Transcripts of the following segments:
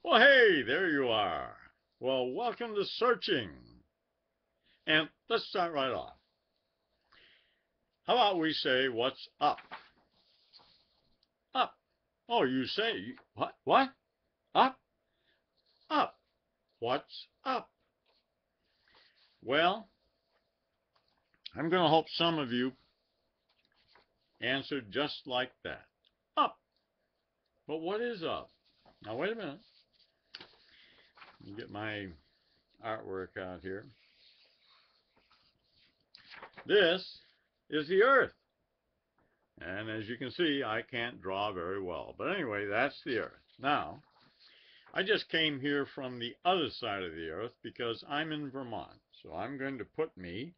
Well, hey, there you are. Well, welcome to Searching. And let's start right off. How about we say, what's up? Up. Oh, you say, what? What? Up? Up. What's up? Well, I'm going to hope some of you answered just like that. Up. But what is up? Now, wait a minute. Let me get my artwork out here. This is the Earth. And as you can see, I can't draw very well. But anyway, that's the Earth. Now, I just came here from the other side of the Earth because I'm in Vermont. So I'm going to put me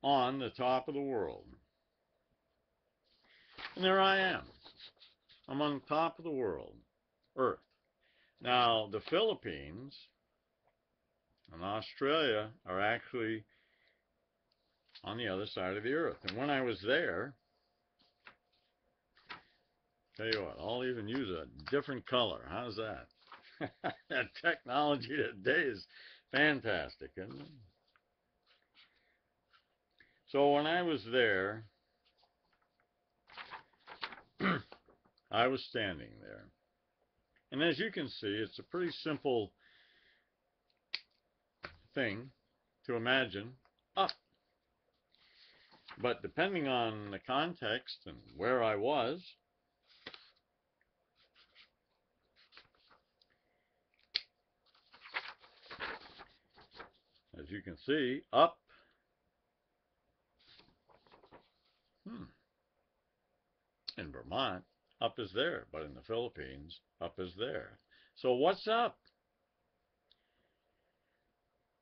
on the top of the world. And there I am. I'm on top of the world, Earth. Now, the Philippines and Australia are actually on the other side of the Earth. And when I was there, tell you what, I'll even use a different color. How's that? That technology today is fantastic, isn't it? So when I was there, I was standing there. And as you can see, it's a pretty simple thing to imagine up. But depending on the context and where I was, as you can see, up. In Vermont, up is there, but in the Philippines, up is there. So what's up?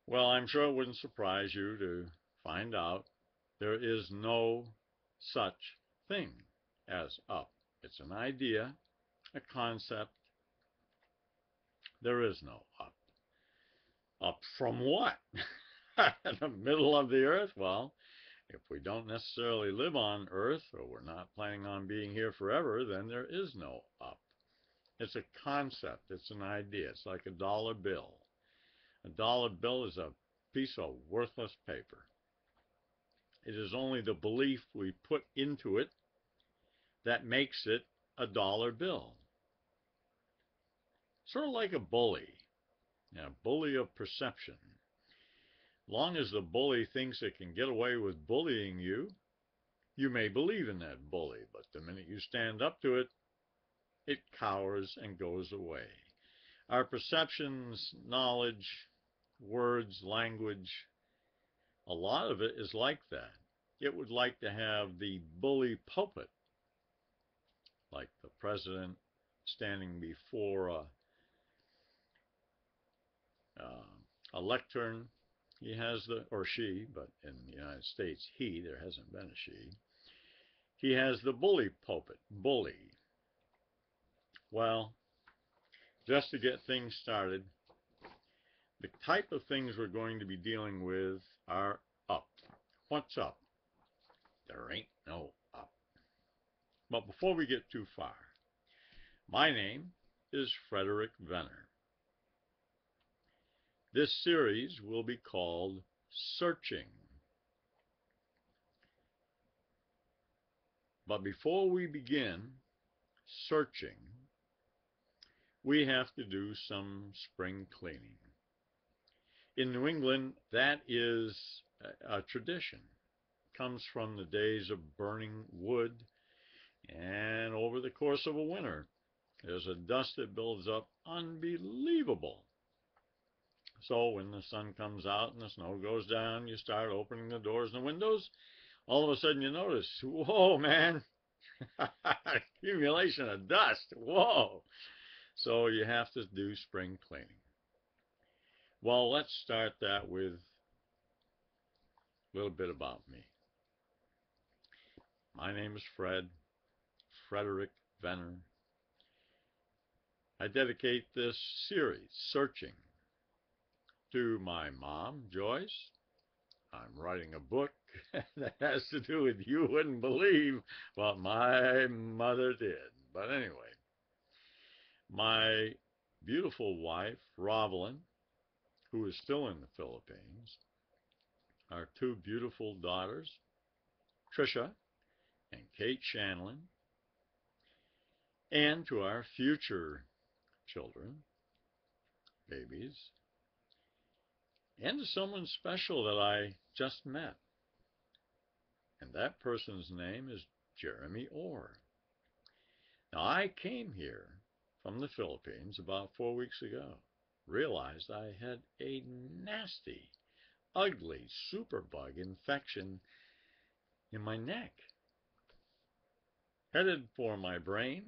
Well, I'm sure it wouldn't surprise you to find out there is no such thing as up. It's an idea, a concept. There is no up. Up from what? In the middle of the earth? Well, if we don't necessarily live on Earth, or we're not planning on being here forever, then there is no up. It's a concept. It's an idea. It's like a dollar bill. A dollar bill is a piece of worthless paper. It is only the belief we put into it that makes it a dollar bill. Sort of like a bully. A bully of perception. Long as the bully thinks it can get away with bullying you, you may believe in that bully, but the minute you stand up to it, it cowers and goes away. Our perceptions, knowledge, words, language, a lot of it is like that. It would like to have the bully pulpit, like the president standing before a lectern. He has the, or she, but in the United States, he, there hasn't been a she. He has the bully pulpit, bully. Well, just to get things started, the type of things we're going to be dealing with are up. What's up? There ain't no up. But before we get too far, my name is Frederick Venner. This series will be called Searching. But before we begin searching, we have to do some spring cleaning. In New England, that is a tradition. It comes from the days of burning wood, and over the course of a winter, there's a dust that builds up unbelievable. So when the sun comes out and the snow goes down, you start opening the doors and the windows. All of a sudden you notice, whoa, man, accumulation of dust, whoa. So you have to do spring cleaning. Well, let's start that with a little bit about me. My name is Frederick Venner. I dedicate this series, Searching, to my mom, Joyce. I'm writing a book that has to do with, you wouldn't believe what my mother did. But anyway, My beautiful wife, Rovelyn, who is still in the Philippines, our two beautiful daughters, Tricia and Kate Shanlin, and to our future children, babies, and to someone special that I just met. And that person's name is Jeremy Orr. Now, I came here from the Philippines about 4 weeks ago, realized I had a nasty, ugly superbug infection in my neck, headed for my brain,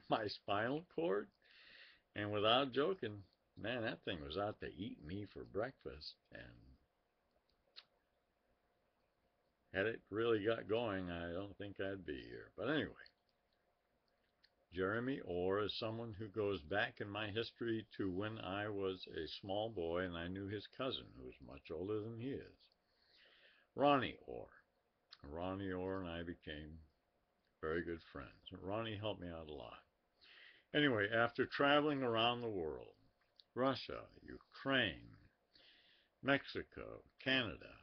my spinal cord, and without joking, man, that thing was out to eat me for breakfast. And had it really got going, I don't think I'd be here. But anyway, Jeremy Orr is someone who goes back in my history to when I was a small boy and I knew his cousin, who was much older than he is, Ronnie Orr. Ronnie Orr and I became very good friends. Ronnie helped me out a lot. Anyway, after traveling around the world, Russia, Ukraine, Mexico, Canada,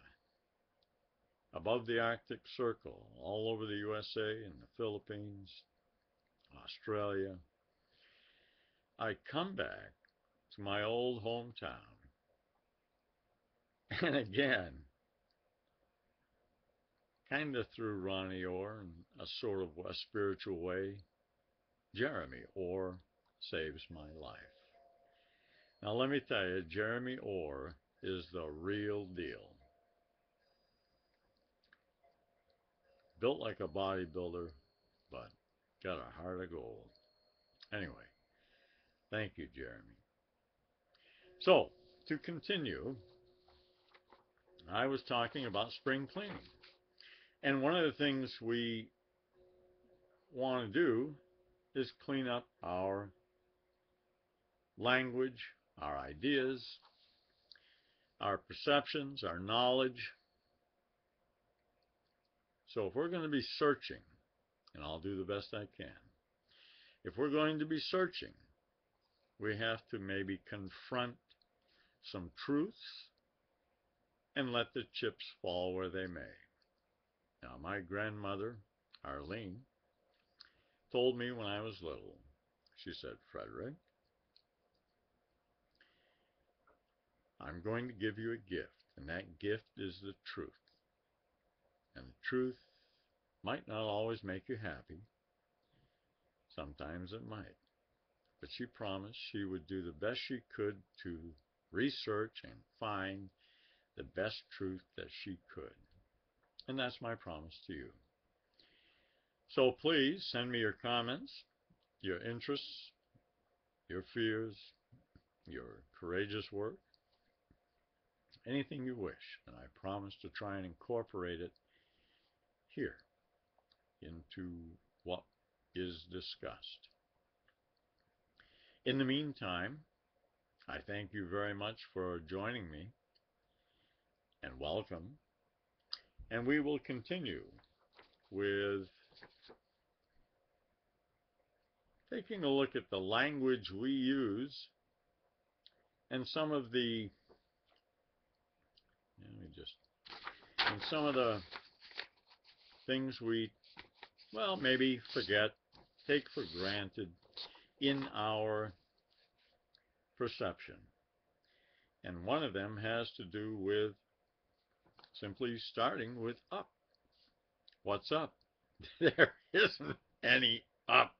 above the Arctic Circle, all over the USA and the Philippines, Australia, I come back to my old hometown. And again, kind of through Ronnie Orr in a sort of a spiritual way, Jeremy Orr saves my life. Now let me tell you, Jeremy Orr is the real deal. Built like a bodybuilder, but got a heart of gold. Anyway, thank you, Jeremy. So, to continue, I was talking about spring cleaning. And one of the things we want to do is clean up our language, our ideas, our perceptions, our knowledge. So if we're going to be searching, and I'll do the best I can, if we're going to be searching, we have to maybe confront some truths and let the chips fall where they may. Now, my grandmother, Arlene, told me when I was little, she said, Frederick, I'm going to give you a gift, and that gift is the truth. And the truth might not always make you happy. Sometimes it might. But she promised she would do the best she could to research and find the best truth that she could. And that's my promise to you. So please send me your comments, your interests, your fears, your courageous work, anything you wish. And I promise to try and incorporate it here into what is discussed. In the meantime, I thank you very much for joining me, and welcome. And we will continue with taking a look at the language we use and some of the, and some of the things we, well, maybe forget, take for granted in our perception. And one of them has to do with simply starting with up. What's up? There isn't any up.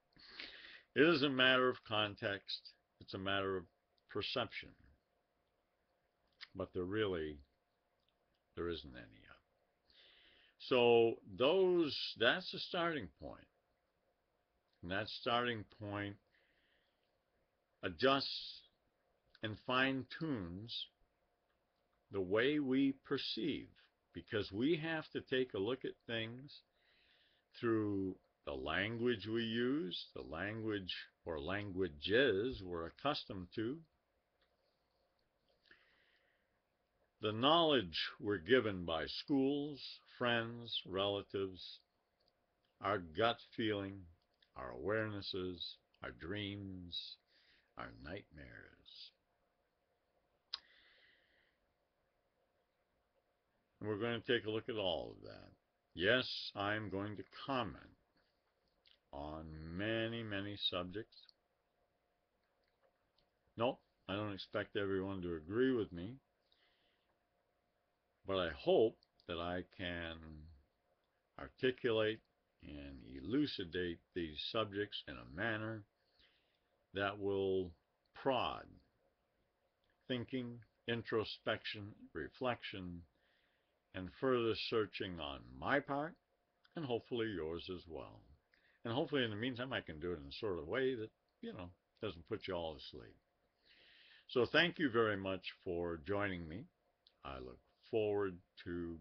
It is a matter of context. It's a matter of perception. But there isn't any up. So that's the starting point. And that starting point adjusts and fine-tunes the way we perceive, because we have to take a look at things through the language we use, the language or languages we're accustomed to, the knowledge we're given by schools, friends, relatives, our gut feeling, our awarenesses, our dreams, our nightmares. And we're going to take a look at all of that. Yes, I'm going to comment on many, many subjects. No, I don't expect everyone to agree with me, but I hope that I can articulate and elucidate these subjects in a manner that will prod thinking, introspection, reflection, and further searching on my part, and hopefully yours as well. And hopefully in the meantime I can do it in a sort of way that, doesn't put you all to sleep. So thank you very much for joining me. I look forward to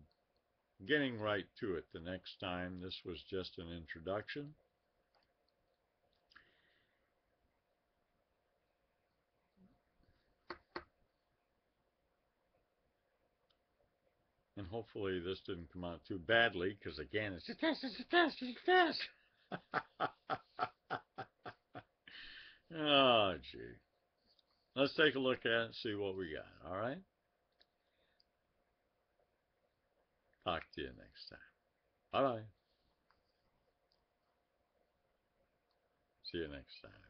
getting right to it the next time. This was just an introduction. And hopefully this didn't come out too badly, because again, it's a test, it's a test, it's a test. Oh, gee. Let's take a look at it and see what we got, all right? Talk to you next time. Bye-bye. See you next time.